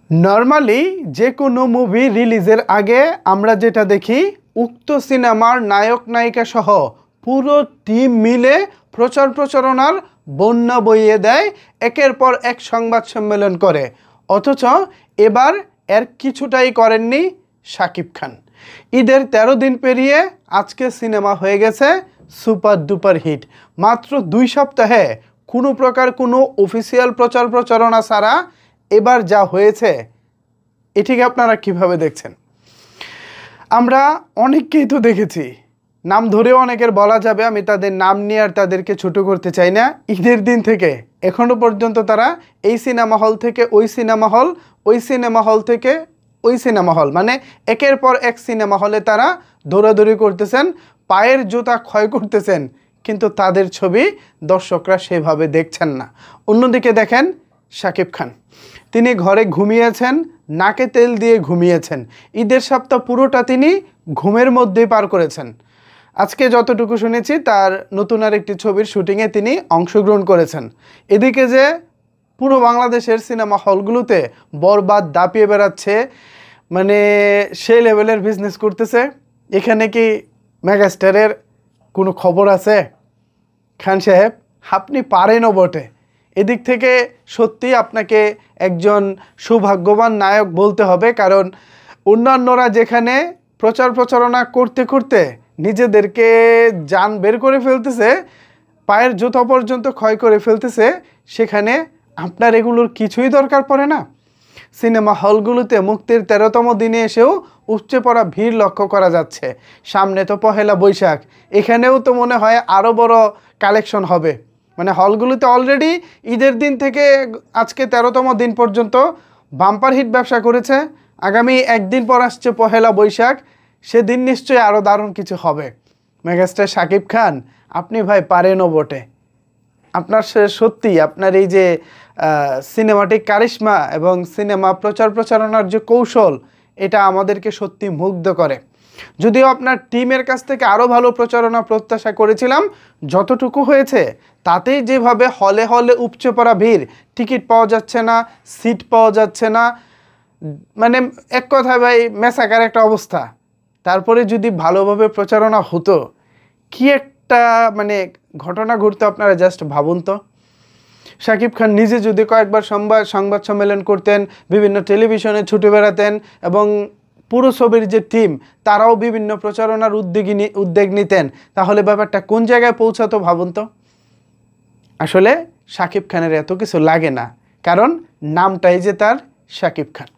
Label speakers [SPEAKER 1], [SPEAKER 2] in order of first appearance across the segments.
[SPEAKER 1] Normally যে কোনো movie রিলিজের আগে আমরা যেটা দেখি উক্ত সিনেমার নায়ক নায়িকা সহ পুরো টিম মিলে প্রচারণার বন্যা বইয়ে দেয়, একের পর এক সংবাদ সম্মেলন করে। অথচ এবার এর কিছুটাই করেননি শাকিব খান। ঈদের 13 দিন পেরিয়ে আজকে সিনেমা হয়ে গেছে সুপার ডুপার হিট। মাত্র 2 সপ্তাহে কোনো প্রকার কোনো অফিসিয়াল প্রচারণা ছাড়া এবার যা হয়েছে এটিকে আপনারা কিভাবে দেখছেন? আমরা অনেককেই তো দেখেছি, নাম ধরেও অনেকের বলা যাবে, আমি তাদের নাম নিয়ে আর তাদেরকে ছোট করতে চাই না। ঈদের দিন থেকে এখনো পর্যন্ত তারা এই সিনেমা হল থেকে ওই সিনেমা হল, ওই সিনেমা হল থেকে ওই সিনেমা হল, মানে একের পর এক সিনেমা হলে তারা দৌড়াদৌড়ি করতেছেন, পায়ের জুতা ক্ষয় করতেছেন, কিন্তু তাদের ছবি দর্শকরা সেভাবে দেখছেন না। অন্যদিকে দেখেন শাকিব খান, তিনি ঘরে ঘুমিয়েছেন, নাকে তেল দিয়ে ঘুমিয়েছেন। ঈদের সপ্তাহ পুরোটা তিনি ঘুমের মধ্যেই পার করেছেন। আজকে যতটুকু শুনেছি তার নতুন আরেকটি ছবির শুটিংয়ে তিনি অংশগ্রহণ করেছেন। এদিকে যে পুরো বাংলাদেশের সিনেমা হলগুলোতে বরবাদ দাপিয়ে বেড়াচ্ছে, মানে সেই লেভেলের বিজনেস করতেছে, এখানে কি মেগাস্টারের কোনো খবর আছে? খান সাহেব, আপনি পারেনও বটে। এদিক থেকে সত্যি আপনাকে একজন সৌভাগ্যবান নায়ক বলতে হবে, কারণ অন্যান্যরা যেখানে প্রচারণা করতে করতে নিজেদেরকে জান বের করে ফেলতেছে, পায়ের জুতা পর্যন্ত ক্ষয় করে ফেলতেছে, সেখানে আপনার এগুলোর কিছুই দরকার পড়ে না। সিনেমা হলগুলোতে মুক্তির 13তম দিনে এসেও উপচে পড়া ভিড় লক্ষ্য করা যাচ্ছে। সামনে তো পহেলা বৈশাখ, এখানেও তো মনে হয় আরও বড় কালেকশন হবে। মানে হলগুলোতে অলরেডি ঈদের দিন থেকে আজকে 13তম দিন পর্যন্ত বাম্পার হিট ব্যবসা করেছে। আগামী একদিন পর আসছে পহেলা বৈশাখ, সেদিন নিশ্চয়ই আরও দারুণ কিছু হবে। মেগাস্টার শাকিব খান, আপনি ভাই পারেনও বটে। আপনার সত্যি আপনার এই যে সিনেমাটিক কারিশমা এবং সিনেমা প্রচারণার যে কৌশল, এটা আমাদেরকে সত্যি মুগ্ধ করে। যদিও আপনার টিমের কাছ থেকে আরও ভালো প্রচারণা প্রত্যাশা করেছিলাম, যতটুকু হয়েছে তাতেই যেভাবে হলে হলে উপচে পড়া ভিড়, টিকিট পাওয়া যাচ্ছে না, সিট পাওয়া যাচ্ছে না, মানে এক কথায় ভাই মেসাকার একটা অবস্থা। তারপরে যদি ভালোভাবে প্রচারণা হতো, কি একটা মানে ঘটনা ঘটতো আপনারা জাস্ট ভাবুন তো। শাকিব খান নিজে যদি কয়েকবার সংবাদ সম্মেলন করতেন, বিভিন্ন টেলিভিশনে ছুটে বেড়াতেন, এবং পুরো ছবির যে টিম তারাও বিভিন্ন প্রচারণার উদ্যোগ নিতেন, তাহলে ব্যাপারটা কোন জায়গায় পৌঁছাতো ভাবুন তো। আসলে শাকিব খানের এত কিছু লাগে না, কারণ নামটাই যে তার শাকিব খান।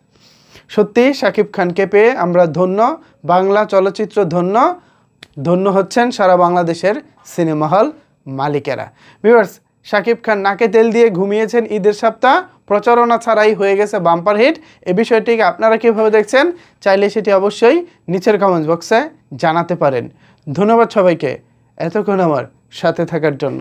[SPEAKER 1] সত্যি শাকিব খানকে পেয়ে আমরা ধন্য, বাংলা চলচ্চিত্র ধন্য, ধন্য হচ্ছেন সারা বাংলাদেশের cinema hall মালিকেরা। Viewers, Shakib Khan নাকে তেল দিয়ে ঘুমিয়েছেন, ঈদের সপ্তাহ প্রচারণা ছাড়াই হয়ে গেছে বাম্পার হিট। এই বিষয়টিকে আপনারা কীভাবে দেখছেন, চাইলে সেটি অবশ্যই নিচের কমেন্টস বক্সে জানাতে পারেন। ধন্যবাদ সবাইকে এতক্ষণ আমার সাথে থাকার জন্য।